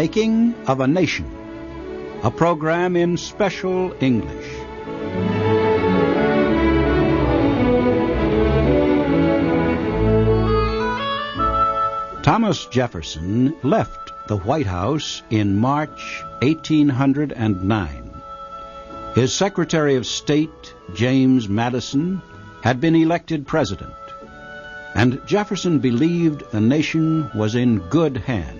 Making of a Nation, a program in special English. Thomas Jefferson left the White House in March 1809. His Secretary of State, James Madison, had been elected president, and Jefferson believed the nation was in good hands.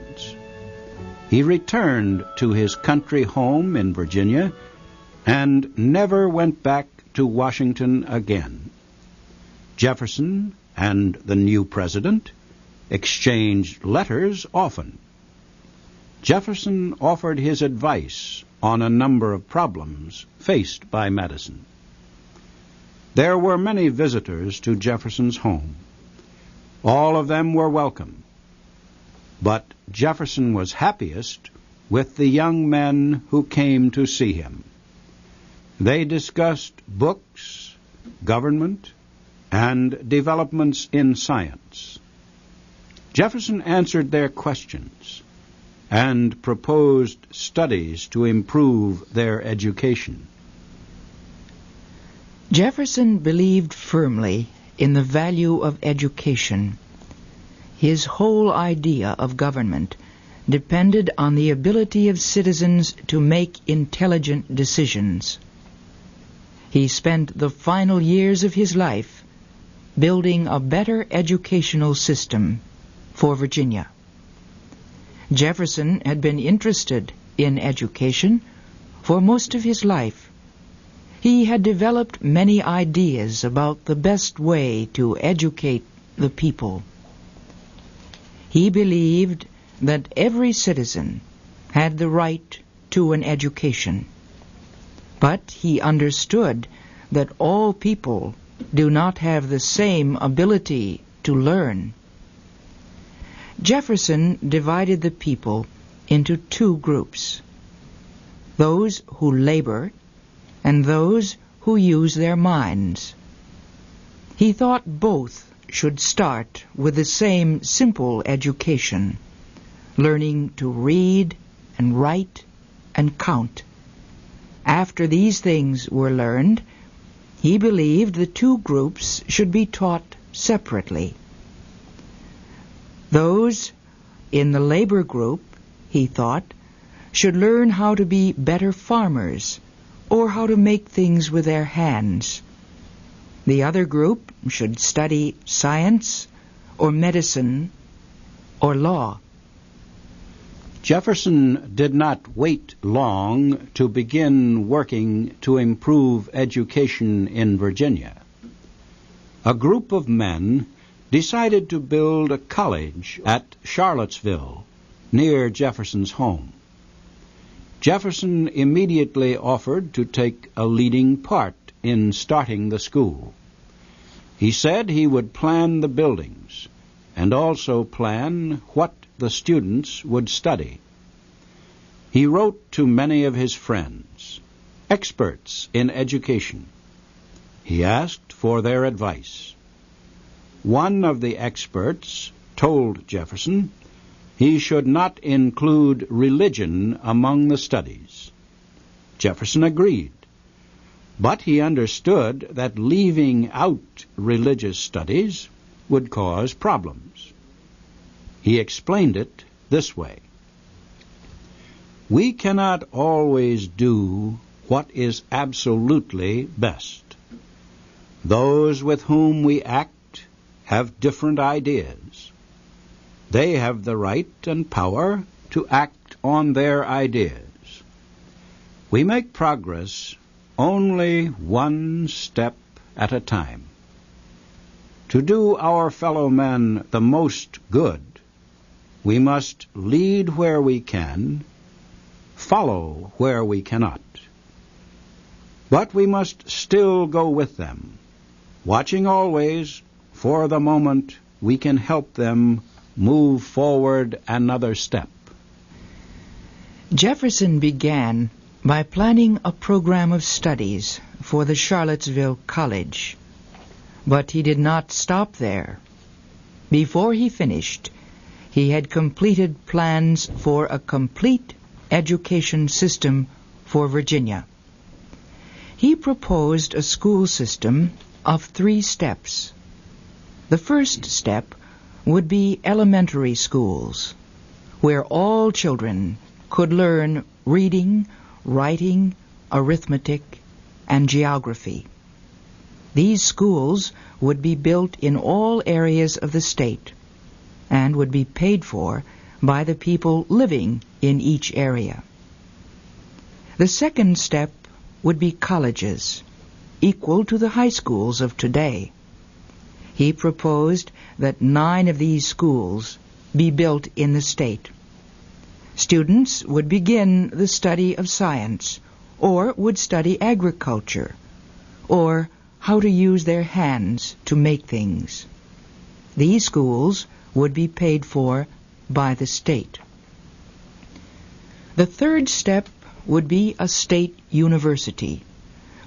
He returned to his country home in Virginia and never went back to Washington again. Jefferson and the new president exchanged letters often. Jefferson offered his advice on a number of problems faced by Madison. There were many visitors to Jefferson's home. All of them were welcome. But Jefferson was happiest with the young men who came to see him. They discussed books, government, and developments in science. Jefferson answered their questions and proposed studies to improve their education. Jefferson believed firmly in the value of education. His whole idea of government depended on the ability of citizens to make intelligent decisions. He spent the final years of his life building a better educational system for Virginia. Jefferson had been interested in education for most of his life. He had developed many ideas about the best way to educate the people. He believed that every citizen had the right to an education, but he understood that all people do not have the same ability to learn. Jefferson divided the people into two groups: those who labor and those who use their minds. He thought both should start with the same simple education, learning to read and write and count. After these things were learned, he believed the two groups should be taught separately. Those in the labor group, he thought, should learn how to be better farmers or how to make things with their hands. The other group should study science or medicine or law. Jefferson did not wait long to begin working to improve education in Virginia. A group of men decided to build a college at Charlottesville, near Jefferson's home. Jefferson immediately offered to take a leading part in starting the school. He said he would plan the buildings and also plan what the students would study. He wrote to many of his friends, experts in education. He asked for their advice. One of the experts told Jefferson he should not include religion among the studies. Jefferson agreed, but he understood that leaving out religious studies would cause problems. He explained it this way: we cannot always do what is absolutely best. Those with whom we act have different ideas. They have the right and power to act on their ideas. We make progress only one step at a time. To do our fellow men the most good, we must lead where we can, follow where we cannot. But we must still go with them, watching always for the moment we can help them move forward another step. Jefferson began by planning a program of studies for the Charlottesville College. But he did not stop there. Before he finished, he had completed plans for a complete education system for Virginia. He proposed a school system of 3 steps. The first step would be elementary schools, where all children could learn reading, writing, arithmetic, and geography. These schools would be built in all areas of the state and would be paid for by the people living in each area. The second step would be colleges, equal to the high schools of today. He proposed that 9 of these schools be built in the state. Students would begin the study of science, or would study agriculture, or how to use their hands to make things. These schools would be paid for by the state. The third step would be a state university,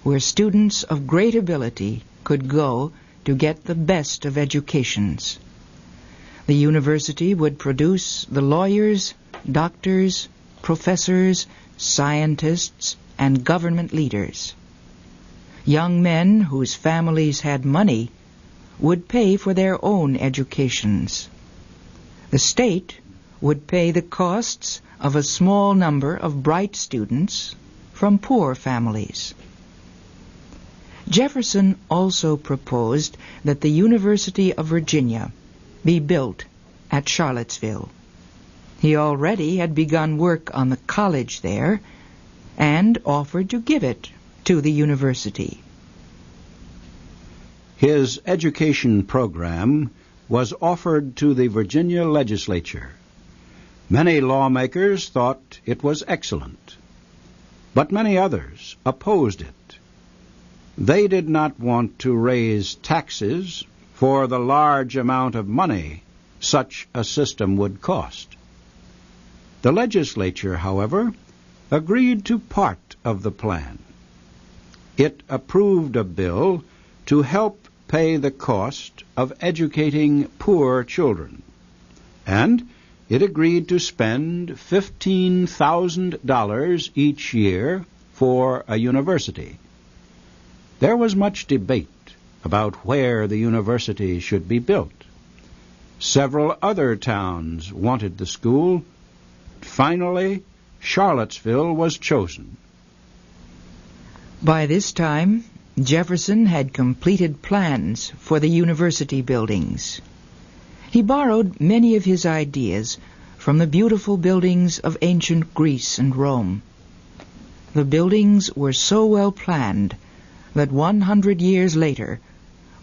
where students of great ability could go to get the best of educations. The university would produce the lawyers, doctors, professors, scientists, and government leaders. Young men whose families had money would pay for their own educations. The state would pay the costs of a small number of bright students from poor families. Jefferson also proposed that the University of Virginia be built at Charlottesville. He already had begun work on the college there and offered to give it to the university. His education program was offered to the Virginia legislature. Many lawmakers thought it was excellent, but many others opposed it. They did not want to raise taxes for the large amount of money such a system would cost. The legislature, however, agreed to part of the plan. It approved a bill to help pay the cost of educating poor children, and it agreed to spend $15,000 each year for a university. There was much debate about where the university should be built. Several other towns wanted the school. Finally, Charlottesville was chosen. By this time, Jefferson had completed plans for the university buildings. He borrowed many of his ideas from the beautiful buildings of ancient Greece and Rome. The buildings were so well planned that 100 years later,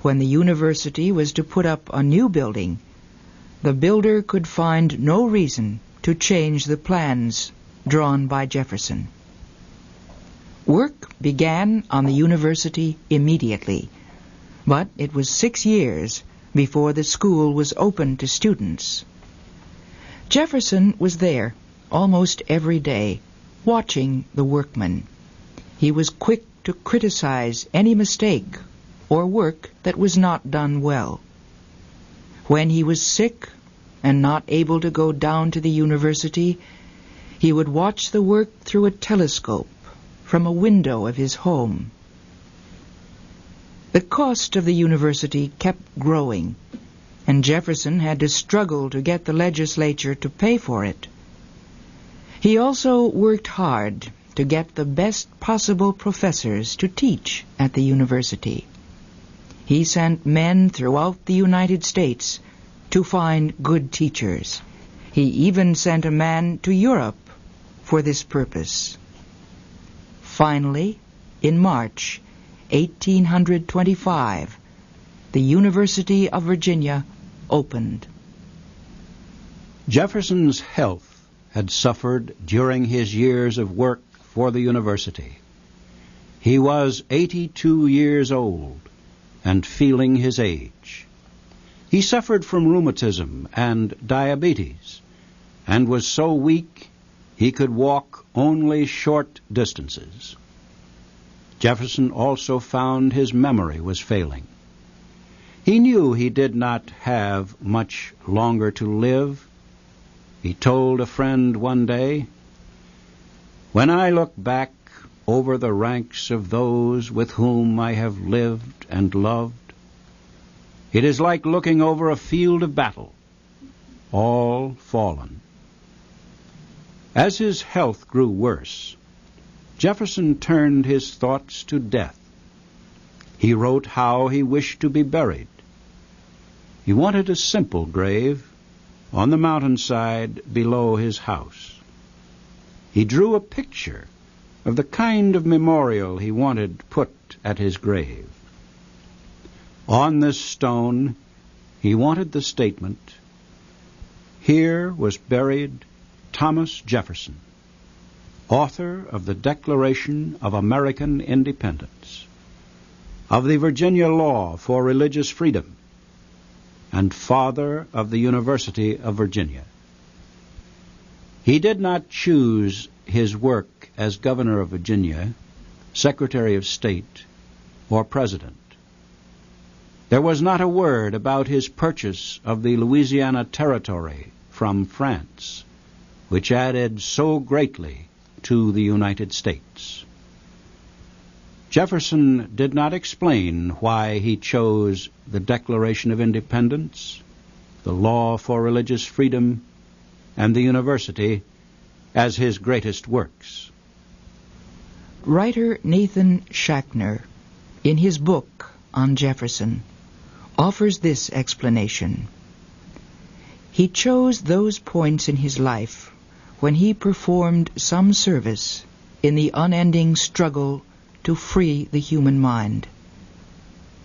when the university was to put up a new building, the builder could find no reason to change the plans drawn by Jefferson. Work began on the university immediately, but it was 6 years before the school was open to students. Jefferson was there almost every day, watching the workmen. He was quick to criticize any mistake or work that was not done well. When he was sick and not able to go down to the university, he would watch the work through a telescope from a window of his home. The cost of the university kept growing, and Jefferson had to struggle to get the legislature to pay for it. He also worked hard to get the best possible professors to teach at the university. He sent men throughout the United States to find good teachers. He even sent a man to Europe for this purpose. Finally, in March 1825, the University of Virginia opened. Jefferson's health had suffered during his years of work for the university. He was 82 years old and feeling his age. He suffered from rheumatism and diabetes and was so weak he could walk only short distances. Jefferson also found his memory was failing. He knew he did not have much longer to live, He told a friend one day, "When I look back over the ranks of those with whom I have lived and loved, it is like looking over a field of battle, all fallen." As his health grew worse, Jefferson turned his thoughts to death. He wrote how he wished to be buried. He wanted a simple grave on the mountainside below his house. He drew a picture of the kind of memorial he wanted put at his grave. On this stone, he wanted the statement, "Here was buried Thomas Jefferson, author of the Declaration of American Independence, of the Virginia Law for Religious Freedom, and father of the University of Virginia." He did not choose his work as governor of Virginia, Secretary of State, or President. There was not a word about his purchase of the Louisiana Territory from France, which added so greatly to the United States. Jefferson did not explain why he chose the Declaration of Independence, the Law for Religious Freedom, and the University as his greatest works. Writer Nathan Schachner, in his book on Jefferson, offers this explanation. He chose those points in his life when he performed some service in the unending struggle to free the human mind.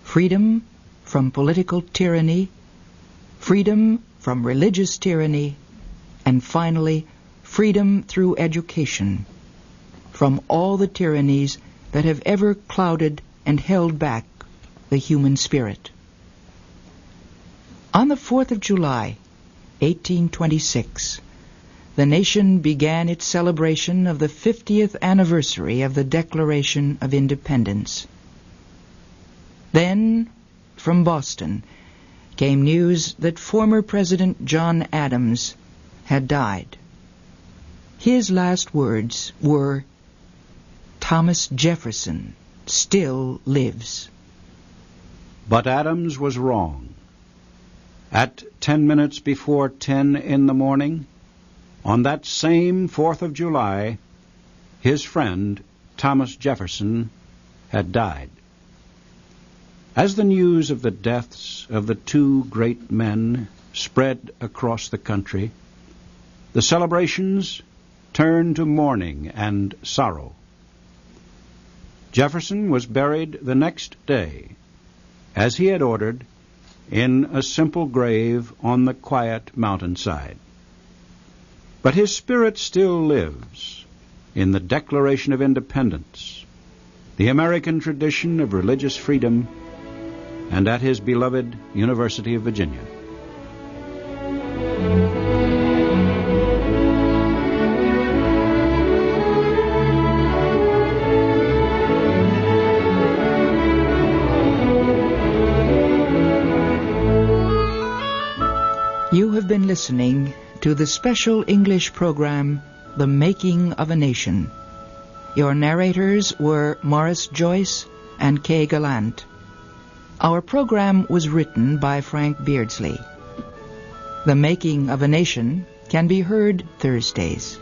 Freedom from political tyranny, freedom from religious tyranny, and finally, freedom through education from all the tyrannies that have ever clouded and held back the human spirit. On the 4th of July, 1826, the nation began its celebration of the 50th anniversary of the Declaration of Independence. Then, from Boston, came news that former President John Adams had died. His last words were, "Thomas Jefferson still lives." But Adams was wrong. At 10 minutes before 10 in the morning, on that same 4th of July, his friend, Thomas Jefferson, had died. As the news of the deaths of the two great men spread across the country, the celebrations turned to mourning and sorrow. Jefferson was buried the next day, as he had ordered, in a simple grave on the quiet mountainside. But his spirit still lives in the Declaration of Independence, the American tradition of religious freedom, and at his beloved University of Virginia. You have been listening to the special English program, The Making of a Nation. Your narrators were Morris Joyce and Kay Gallant. Our program was written by Frank Beardsley. The Making of a Nation can be heard Thursdays.